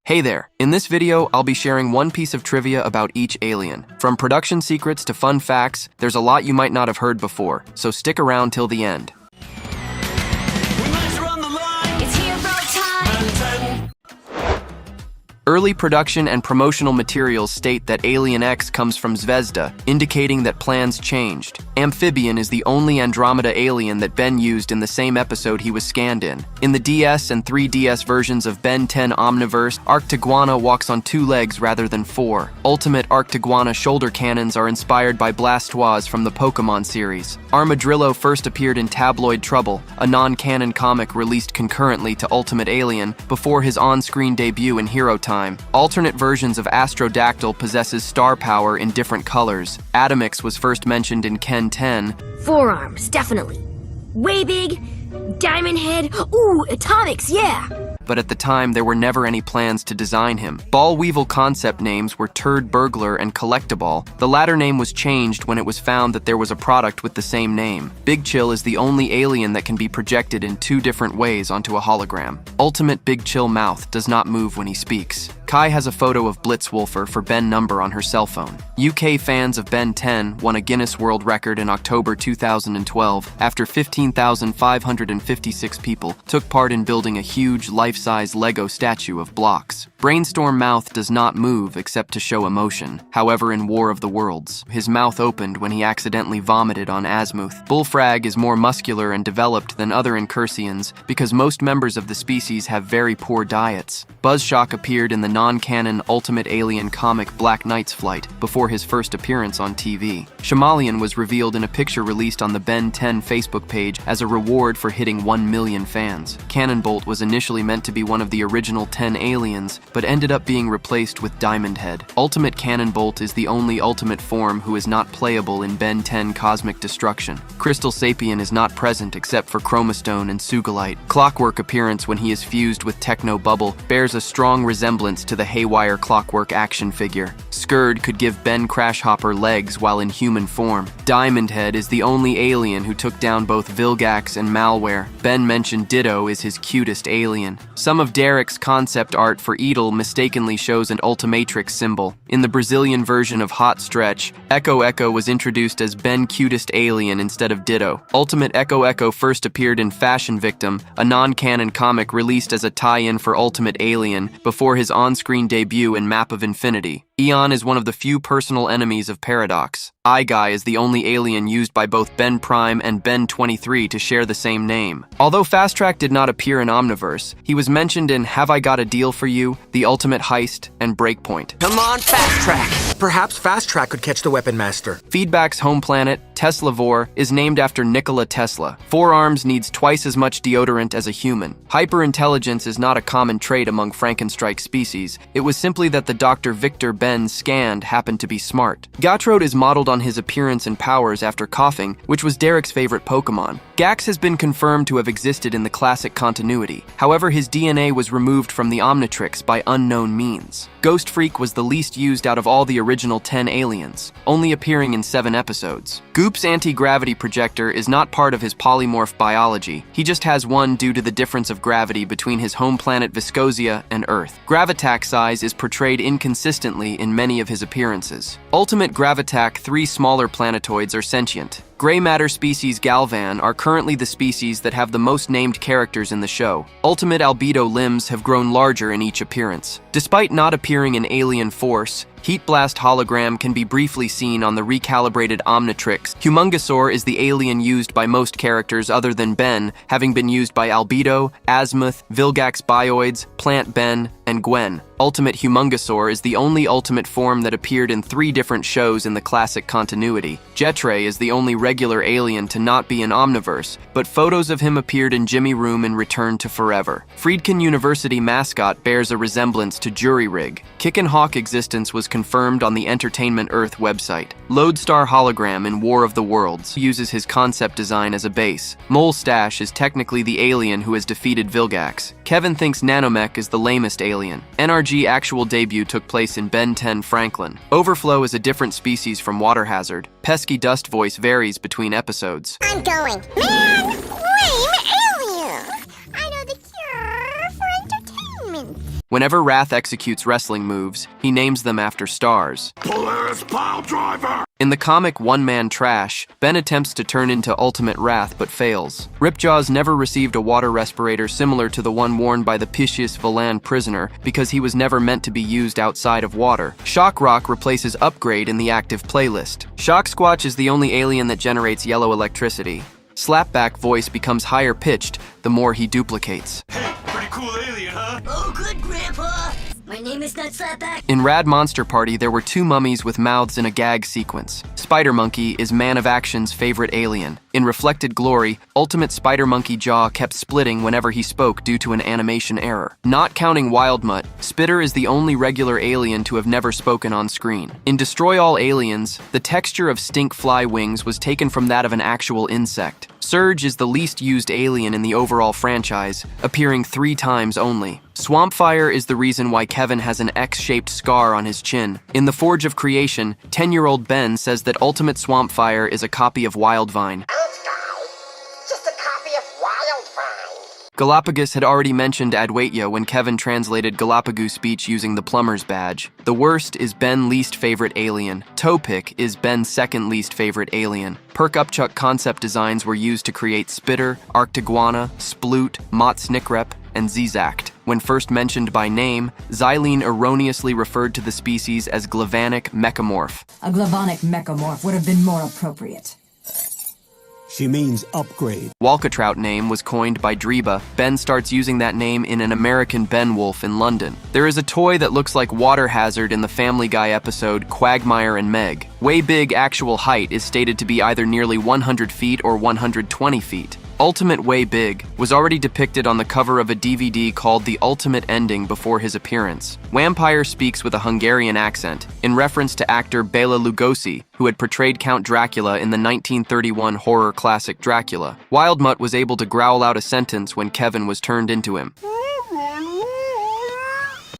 Hey there, in this video, I'll be sharing one piece of trivia about each alien. From production secrets to fun facts, there's a lot you might not have heard before, so stick around till the end. Early production and promotional materials state that Alien X comes from Zvezda, indicating that plans changed. Amphibian is the only Andromeda alien that Ben used in the same episode he was scanned in. In the DS and 3DS versions of Ben 10 Omniverse, Arctiguana walks on 2 legs rather than 4. Ultimate Arctiguana shoulder cannons are inspired by Blastoise from the Pokemon series. Armadillo first appeared in Tabloid Trouble, a non-canon comic released concurrently to Ultimate Alien before his on-screen debut in Hero Time. Alternate versions of Astrodactyl possesses star power in different colors. Atomix was first mentioned in Ken 10. Forearms, definitely. Way big, diamond head, ooh, Atomics, yeah! But at the time, there were never any plans to design him. Ball Weevil concept names were Turd Burglar and Collectaball. The latter name was changed when it was found that there was a product with the same name. Big Chill is the only alien that can be projected in 2 different ways onto a hologram. Ultimate Big Chill mouth does not move when he speaks. Kai has a photo of Blitzwolfer for Ben number on her cell phone. UK fans of Ben 10 won a Guinness World Record in October 2012 after 15,556 people took part in building a huge life-size Lego statue of blocks. Brainstorm mouth does not move except to show emotion. However, in War of the Worlds, his mouth opened when he accidentally vomited on Azimuth. Bullfrag is more muscular and developed than other incursians because most members of the species have very poor diets. Buzzshock appeared in the non-canon Ultimate Alien comic Black Knight's Flight before his first appearance on TV. Shamalian was revealed in a picture released on the Ben 10 Facebook page as a reward for hitting 1 million fans. Cannonbolt was initially meant to be one of the original 10 aliens, but ended up being replaced with Diamond Head. Ultimate Cannonbolt is the only ultimate form who is not playable in Ben 10 Cosmic Destruction. Crystal Sapien is not present except for Chromastone and Sugalite. Clockwork appearance when he is fused with Techno Bubble bears a strong resemblance to the Haywire Clockwork action figure. Skurd could give Ben Crashhopper legs while in human form. Diamond Head is the only alien who took down both Vilgax and Malware. Ben mentioned Ditto is his cutest alien. Some of Derek's concept art for Edel mistakenly shows an Ultimatrix symbol. In the Brazilian version of Hot Stretch, Echo Echo was introduced as Ben Cutest Alien instead of Ditto. Ultimate Echo Echo first appeared in Fashion Victim, a non-canon comic released as a tie-in for Ultimate Alien before his on-screen debut in Map of Infinity. Eon is one of the few personal enemies of Paradox. Guy is the only alien used by both Ben Prime and Ben 23 to share the same name. Although Fast Track did not appear in Omniverse, he was mentioned in Have I Got a Deal for You, The Ultimate Heist, and Breakpoint. Come on, Fast Track! Perhaps Fast Track could catch the Weapon Master. Feedback's home planet, Teslavore, is named after Nikola Tesla. Forearms needs twice as much deodorant as a human. Hyperintelligence is not a common trait among Frankenstrike species. It was simply that the Dr. Victor Ben scanned happened to be smart. Gatrode is modeled on his appearance and powers after coughing, which was Derek's favorite Pokemon. Gax has been confirmed to have existed in the classic continuity. However, his DNA was removed from the Omnitrix by unknown means. Ghost Freak was the least used out of all the original 10 aliens, only appearing in 7 episodes. Goop's anti-gravity projector is not part of his polymorph biology. He just has one due to the difference of gravity between his home planet Viscosia and Earth. Gravitac size is portrayed inconsistently in many of his appearances. Ultimate Gravitac, 3 smaller planetoids are sentient. Gray matter species Galvan are currently the species that have the most named characters in the show. Ultimate Albedo limbs have grown larger in each appearance. Despite not appearing in Alien Force, Heat Blast hologram can be briefly seen on the recalibrated Omnitrix. Humungosaur is the alien used by most characters other than Ben, having been used by Albedo, Azimuth, Vilgax Bioids, Plant Ben, and Gwen. Ultimate Humungosaur is the only ultimate form that appeared in 3 different shows in the classic continuity. Jetray is the only regular alien to not be in Omniverse, but photos of him appeared in Jimmy Room in Return to Forever. Friedkin University mascot bears a resemblance to Jury Rig. Kick and Hawk existence was confirmed on the Entertainment Earth website. Lodestar hologram in War of the Worlds uses his concept design as a base. Molestache is technically the alien who has defeated Vilgax. Kevin thinks Nanomech is the lamest alien. NRG actual debut took place in Ben 10 Franklin. Overflow is a different species from Water Hazard. Pesky Dust voice varies between episodes. I'm going. Man, lame alien! I know the cure for entertainment. Whenever Wrath executes wrestling moves, he names them after stars. Polaris Piledriver! In the comic One Man Trash, Ben attempts to turn into Ultimate Wrath but fails. Ripjaws never received a water respirator similar to the one worn by the Piscius Valan prisoner because he was never meant to be used outside of water. Shock Rock replaces Upgrade in the active playlist. Shock Squatch is the only alien that generates yellow electricity. Slapback voice becomes higher pitched the more he duplicates. Hey, pretty cool alien, huh? Oh, good, Grandpa. My name is not Slapback. In Rad Monster Party, there were two mummies with mouths in a gag sequence. Spider Monkey is Man of Action's favorite alien. In Reflected Glory, Ultimate Spider Monkey jaw kept splitting whenever he spoke due to an animation error. Not counting Wildmutt, Spitter is the only regular alien to have never spoken on screen. In Destroy All Aliens, the texture of stink fly wings was taken from that of an actual insect. Surge is the least used alien in the overall franchise, appearing 3 times only. Swampfire is the reason why Kevin has an X-shaped scar on his chin. In The Forge of Creation, 10-year-old Ben says that Ultimate Swampfire is a copy of Wildvine. Just a copy of Wildvine. Galapagos had already mentioned Adwaitya when Kevin translated Galapagos speech using the plumber's badge. The worst is Ben's least favorite alien. Toepick is Ben's second least favorite alien. Perk Upchuck concept designs were used to create Spitter, Arctiguana, Sploot, Mott Snickrep, and Zizact. When first mentioned by name, Xylene erroneously referred to the species as Glavanic Mechamorph. A Glavonic Mechamorph would have been more appropriate. She means upgrade. Walkatrout name was coined by Dreba. Ben starts using that name in an American Ben Wolf in London. There is a toy that looks like Water Hazard in the Family Guy episode Quagmire and Meg. Way Big actual height is stated to be either nearly 100 feet or 120 feet. Ultimate Way Big was already depicted on the cover of a DVD called The Ultimate Ending before his appearance. Vampire speaks with a Hungarian accent, in reference to actor Bela Lugosi, who had portrayed Count Dracula in the 1931 horror classic Dracula. Wildmutt was able to growl out a sentence when Kevin was turned into him.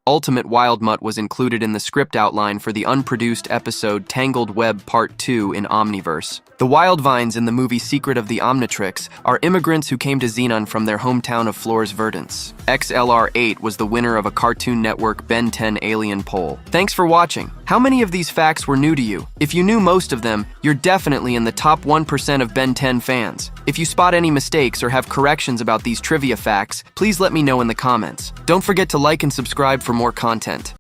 Ultimate Wildmutt was included in the script outline for the unproduced episode Tangled Web Part 2 in Omniverse. The Wildvines in the movie Secret of the Omnitrix are immigrants who came to Xenon from their hometown of Flores Verdants. XLR8 was the winner of a Cartoon Network Ben 10 Alien poll. Thanks for watching. How many of these facts were new to you? If you knew most of them, you're definitely in the top 1% of Ben 10 fans. If you spot any mistakes or have corrections about these trivia facts, please let me know in the comments. Don't forget to like and subscribe for more content.